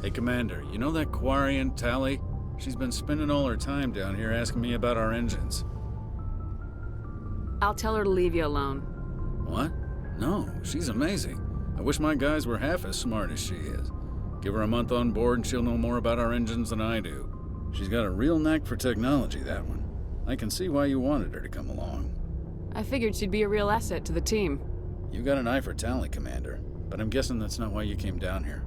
Speaker 4: Hey, Commander, you know that Quarian, Tally? She's been spending all her time down here asking me about our engines.
Speaker 2: I'll tell her to leave you alone.
Speaker 4: What? No, she's amazing. I wish my guys were half as smart as she is. Give her a month on board and she'll know more about our engines than I do. She's got a real knack for technology, that one. I can see why you wanted her to come along.
Speaker 2: I figured she'd be a real asset to the team.
Speaker 4: You got an eye for Tally, Commander, but I'm guessing that's not why you came down here.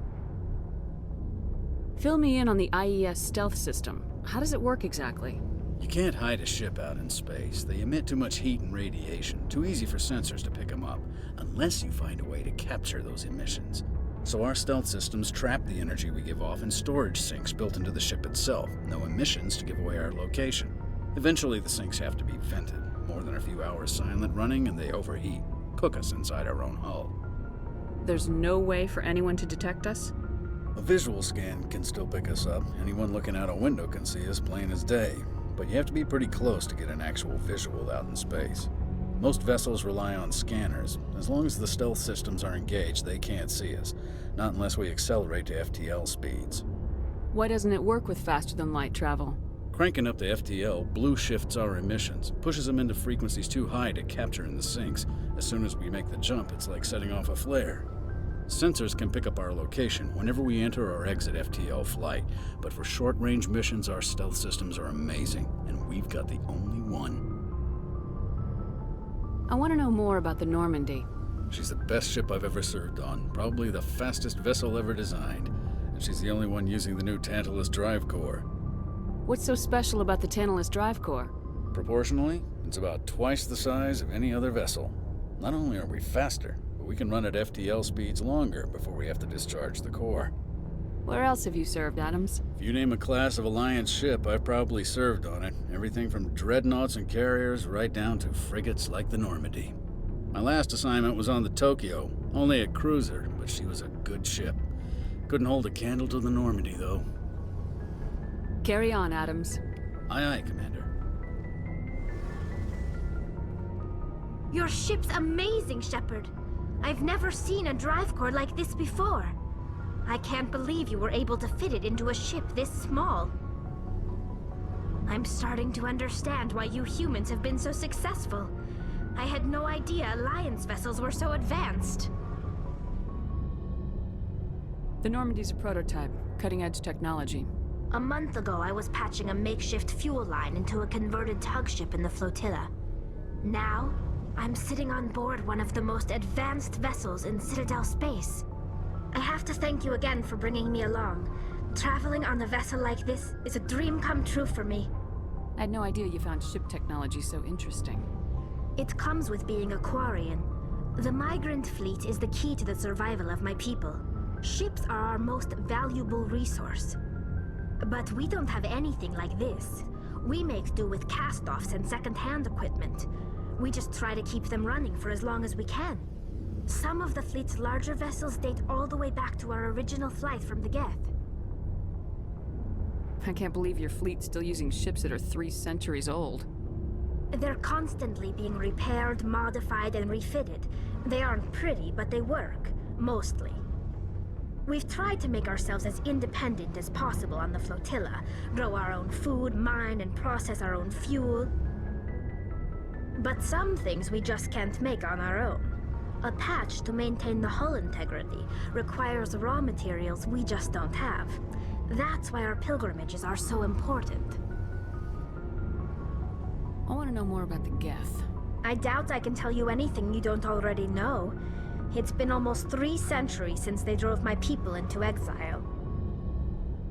Speaker 2: Fill me in on the IES stealth system. How does it work exactly?
Speaker 4: You can't hide a ship out in space. They emit too much heat and radiation, too easy for sensors to pick them up, unless you find a way to capture those emissions. So our stealth systems trap the energy we give off in storage sinks built into the ship itself. No emissions to give away our location. Eventually the sinks have to be vented. More than a few hours silent running and they overheat. Cook us inside our own hull.
Speaker 2: There's no way for anyone to detect us?
Speaker 4: A visual scan can still pick us up. Anyone looking out a window can see us plain as day. But you have to be pretty close to get an actual visual out in space. Most vessels rely on scanners. As long as the stealth systems are engaged, they can't see us. Not unless we accelerate to FTL speeds.
Speaker 2: Why doesn't it work with faster-than-light travel?
Speaker 4: Cranking up to FTL blue shifts our emissions, pushes them into frequencies too high to capture in the sinks. As soon as we make the jump, it's like setting off a flare. Sensors can pick up our location whenever we enter or exit FTL flight, but for short-range missions, our stealth systems are amazing, and we've got the only one.
Speaker 2: I want to know more about the Normandy.
Speaker 4: She's the best ship I've ever served on, probably the fastest vessel ever designed, and she's the only one using the new Tantalus drive core.
Speaker 2: What's so special about the Tantalus drive core?
Speaker 4: Proportionally, it's about twice the size of any other vessel. Not only are we faster, we can run at FTL speeds longer before we have to discharge the core.
Speaker 2: Where else have you served, Adams?
Speaker 4: If you name a class of Alliance ship, I've probably served on it. Everything from dreadnoughts and carriers right down to frigates like the Normandy. My last assignment was on the Tokyo, only a cruiser, but she was a good ship. Couldn't hold a candle to the Normandy, though.
Speaker 2: Carry on, Adams.
Speaker 4: Aye, aye, Commander.
Speaker 6: Your ship's amazing, Shepard. I've never seen a drive core like this before. I can't believe you were able to fit it into a ship this small. I'm starting to understand why you humans have been so successful. I had no idea Alliance vessels were so advanced.
Speaker 2: The Normandy's a prototype, cutting-edge technology.
Speaker 6: A month ago, I was patching a makeshift fuel line into a converted tug ship in the flotilla. Now, I'm sitting on board one of the most advanced vessels in Citadel space. I have to thank you again for bringing me along. Traveling on a vessel like this is a dream come true for me.
Speaker 2: I had no idea you found ship technology so interesting.
Speaker 6: It comes with being a Quarian. The migrant fleet is the key to the survival of my people. Ships are our most valuable resource. But we don't have anything like this. We make do with cast-offs and second-hand equipment. We just try to keep them running for as long as we can. Some of the fleet's larger vessels date all the way back to our original flight from the Geth.
Speaker 2: I can't believe your fleet's still using ships that are 3 centuries old.
Speaker 6: They're constantly being repaired, modified, and refitted. They aren't pretty, but they work. Mostly. We've tried to make ourselves as independent as possible on the flotilla. Grow our own food, mine, and process our own fuel. But some things we just can't make on our own. A patch to maintain the hull integrity requires raw materials we just don't have. That's why our pilgrimages are so important.
Speaker 2: I want to know more about the Geth.
Speaker 6: I doubt I can tell you anything you don't already know. It's been almost 3 centuries since they drove my people into exile.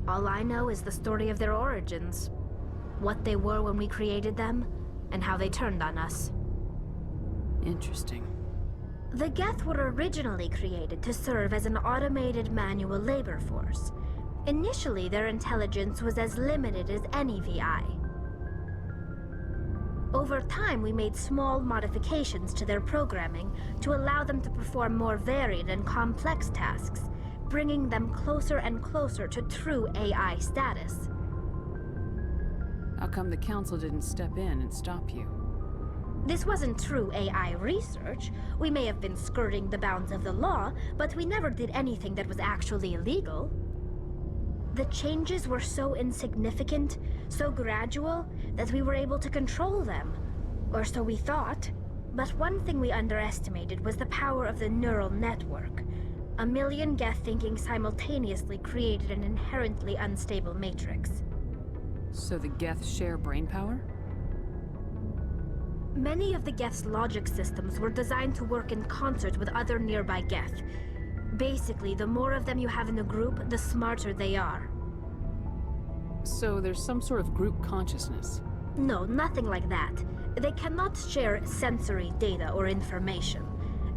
Speaker 6: All I know is the story of their origins. What they were when we created them, and how they turned on us.
Speaker 2: Interesting.
Speaker 6: The Geth were originally created to serve as an automated manual labor force. Initially, their intelligence was as limited as any VI. Over time, we made small modifications to their programming to allow them to perform more varied and complex tasks, bringing them closer and closer to true AI status.
Speaker 2: How come the Council didn't step in and stop you?
Speaker 6: This wasn't true AI research. We may have been skirting the bounds of the law, but we never did anything that was actually illegal. The changes were so insignificant, so gradual, that we were able to control them. Or so we thought. But one thing we underestimated was the power of the neural network. 1 million Geth thinking simultaneously created an inherently unstable matrix.
Speaker 2: So the Geth share brainpower?
Speaker 6: Many of the Geth's logic systems were designed to work in concert with other nearby Geth. Basically, the more of them you have in a group, the smarter they are.
Speaker 2: So there's some sort of group consciousness?
Speaker 6: No, nothing like that. They cannot share sensory data or information.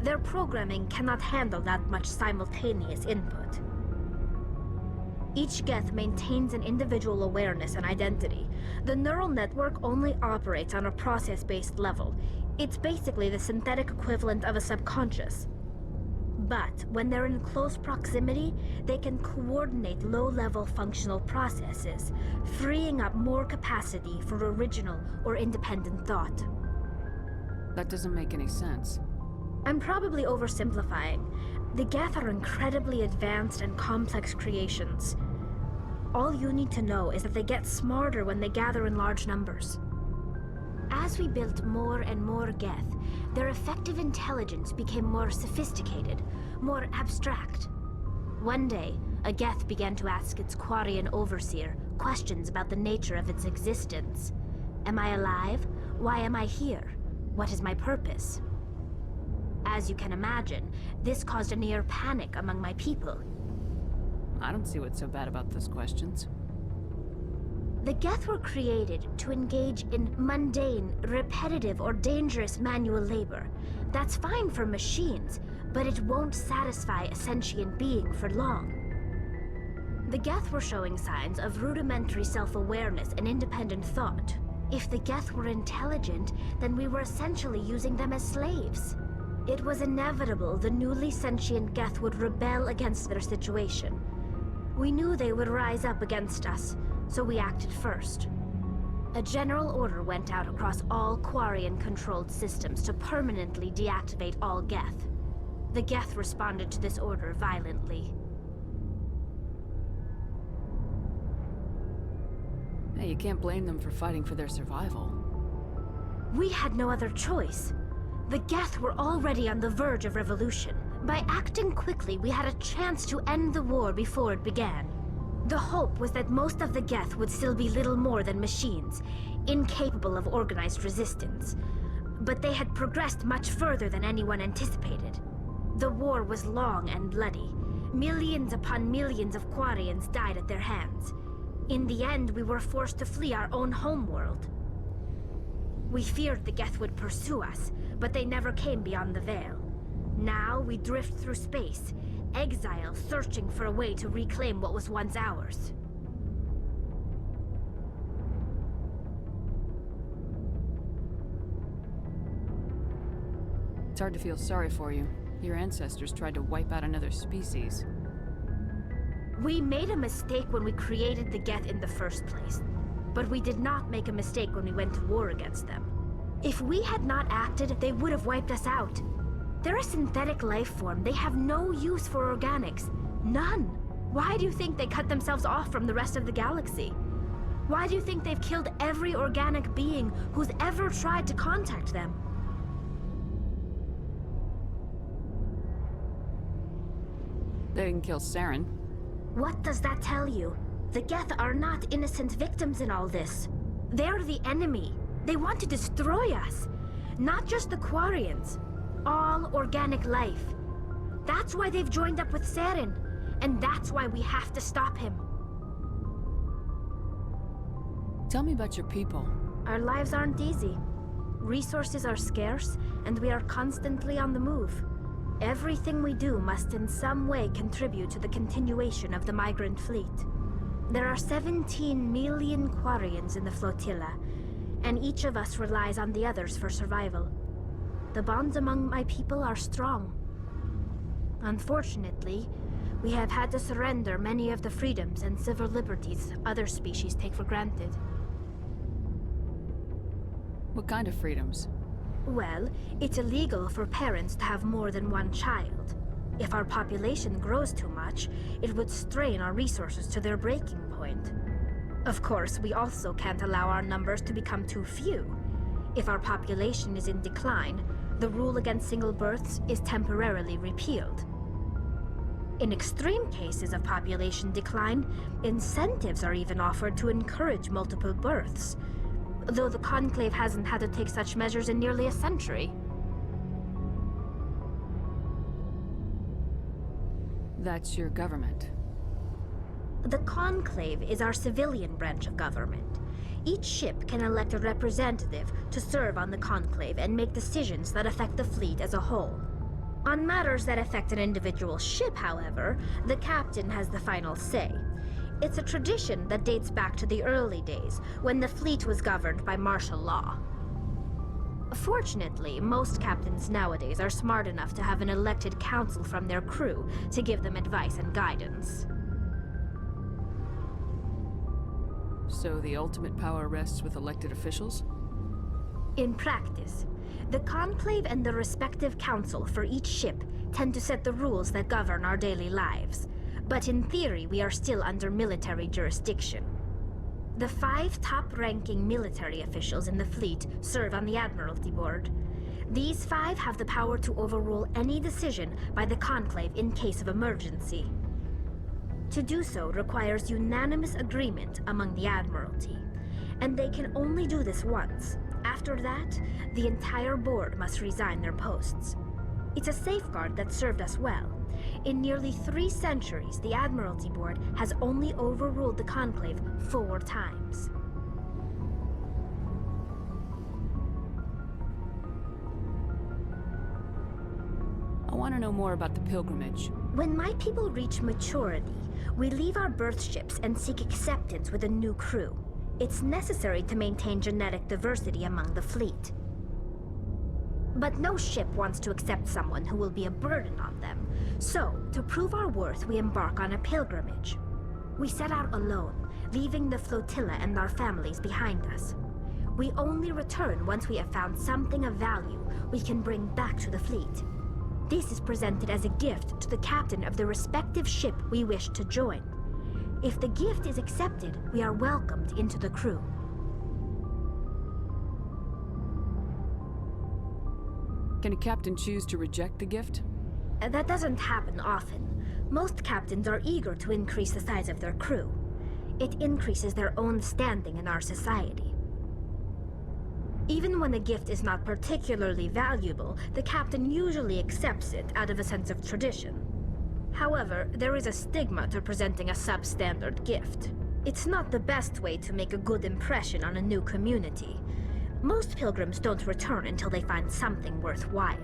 Speaker 6: Their programming cannot handle that much simultaneous input. Each Geth maintains an individual awareness and identity. The neural network only operates on a process-based level. It's basically the synthetic equivalent of a subconscious. But when they're in close proximity, they can coordinate low-level functional processes, freeing up more capacity for original or independent thought.
Speaker 2: That doesn't make any sense.
Speaker 6: I'm probably oversimplifying. The Geth are incredibly advanced and complex creations. All you need to know is that they get smarter when they gather in large numbers. As we built more and more Geth, their effective intelligence became more sophisticated, more abstract. One day, a Geth began to ask its Quarian overseer questions about the nature of its existence. Am I alive? Why am I here? What is my purpose? As you can imagine, this caused a near panic among my people.
Speaker 2: I don't see what's so bad about those questions.
Speaker 6: The Geth were created to engage in mundane, repetitive, or dangerous manual labor. That's fine for machines, but it won't satisfy a sentient being for long. The Geth were showing signs of rudimentary self-awareness and independent thought. If the Geth were intelligent, then we were essentially using them as slaves. It was inevitable the newly sentient Geth would rebel against their situation. We knew they would rise up against us, so we acted first. A general order went out across all Quarian-controlled systems to permanently deactivate all Geth. The Geth responded to this order violently.
Speaker 2: Hey, you can't blame them for fighting for their survival.
Speaker 6: We had no other choice. The Geth were already on the verge of revolution. By acting quickly, we had a chance to end the war before it began. The hope was that most of the Geth would still be little more than machines, incapable of organized resistance. But they had progressed much further than anyone anticipated. The war was long and bloody. Millions upon millions of Quarians died at their hands. In the end, we were forced to flee our own homeworld. We feared the Geth would pursue us, but they never came beyond the Veil. Now we drift through space, exile searching for a way to reclaim what was once ours.
Speaker 2: It's hard to feel sorry for you. Your ancestors tried to wipe out another species.
Speaker 6: We made a mistake when we created the Geth in the first place. But we did not make a mistake when we went to war against them. If we had not acted, they would have wiped us out. They're a synthetic life form. They have no use for organics. None. Why do you think they cut themselves off from the rest of the galaxy? Why do you think they've killed every organic being who's ever tried to contact them?
Speaker 2: They didn't kill Saren.
Speaker 6: What does that tell you? The Geth are not innocent victims in all this. They're the enemy. They want to destroy us. Not just the Quarians. All organic life. That's why they've joined up with Saren. And that's why we have to stop him.
Speaker 2: Tell me about your people.
Speaker 6: Our lives aren't easy. Resources are scarce, and we are constantly on the move. Everything we do must in some way contribute to the continuation of the migrant fleet. There are 17 million Quarians in the flotilla, and each of us relies on the others for survival. The bonds among my people are strong. Unfortunately, we have had to surrender many of the freedoms and civil liberties other species take for granted.
Speaker 2: What kind of freedoms?
Speaker 6: Well, it's illegal for parents to have more than one child. If our population grows too much, it would strain our resources to their breaking point. Of course, we also can't allow our numbers to become too few. If our population is in decline, the rule against single births is temporarily repealed. In extreme cases of population decline, incentives are even offered to encourage multiple births, though the Conclave hasn't had to take such measures in nearly a century.
Speaker 2: That's your government.
Speaker 6: The Conclave is our civilian branch of government. Each ship can elect a representative to serve on the Conclave and make decisions that affect the fleet as a whole. On matters that affect an individual ship, however, the captain has the final say. It's a tradition that dates back to the early days, when the fleet was governed by martial law. Fortunately, most captains nowadays are smart enough to have an elected council from their crew to give them advice and guidance.
Speaker 2: So the ultimate power rests with elected officials?
Speaker 6: In practice, the Conclave and the respective council for each ship tend to set the rules that govern our daily lives. But in theory, we are still under military jurisdiction. The 5 top-ranking military officials in the fleet serve on the Admiralty Board. These 5 have the power to overrule any decision by the Conclave in case of emergency. To do so requires unanimous agreement among the Admiralty, and they can only do this once. After that, the entire board must resign their posts. It's a safeguard that served us well. In nearly 3 centuries, the Admiralty Board has only overruled the Conclave 4 times.
Speaker 2: I want to know more about the pilgrimage.
Speaker 6: When my people reach maturity, we leave our birth ships and seek acceptance with a new crew. It's necessary to maintain genetic diversity among the fleet. But no ship wants to accept someone who will be a burden on them. So, to prove our worth, we embark on a pilgrimage. We set out alone, leaving the flotilla and our families behind us. We only return once we have found something of value we can bring back to the fleet. This is presented as a gift to the captain of the respective ship we wish to join. If the gift is accepted, we are welcomed into the crew.
Speaker 2: Can a captain choose to reject the gift?
Speaker 6: That doesn't happen often. Most captains are eager to increase the size of their crew. It increases their own standing in our society. Even when a gift is not particularly valuable, the captain usually accepts it out of a sense of tradition. However, there is a stigma to presenting a substandard gift. It's not the best way to make a good impression on a new community. Most pilgrims don't return until they find something worthwhile.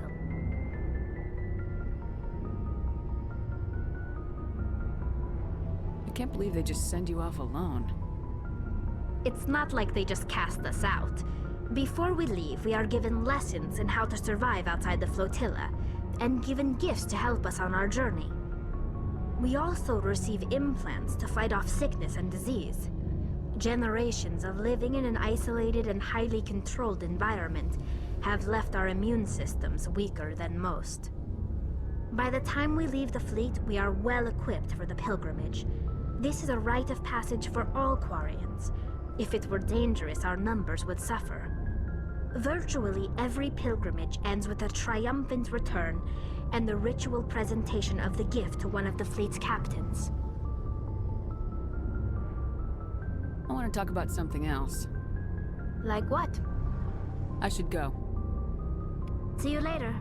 Speaker 2: I can't believe they just send you off alone.
Speaker 6: It's not like they just cast us out. Before we leave, we are given lessons in how to survive outside the flotilla, and given gifts to help us on our journey. We also receive implants to fight off sickness and disease. Generations of living in an isolated and highly controlled environment have left our immune systems weaker than most. By the time we leave the fleet, we are well equipped for the pilgrimage. This is a rite of passage for all Quarians. If it were dangerous, our numbers would suffer. Virtually every pilgrimage ends with a triumphant return and the ritual presentation of the gift to one of the fleet's captains.
Speaker 2: I want to talk about something else.
Speaker 6: Like what?
Speaker 2: I should go.
Speaker 6: See you later.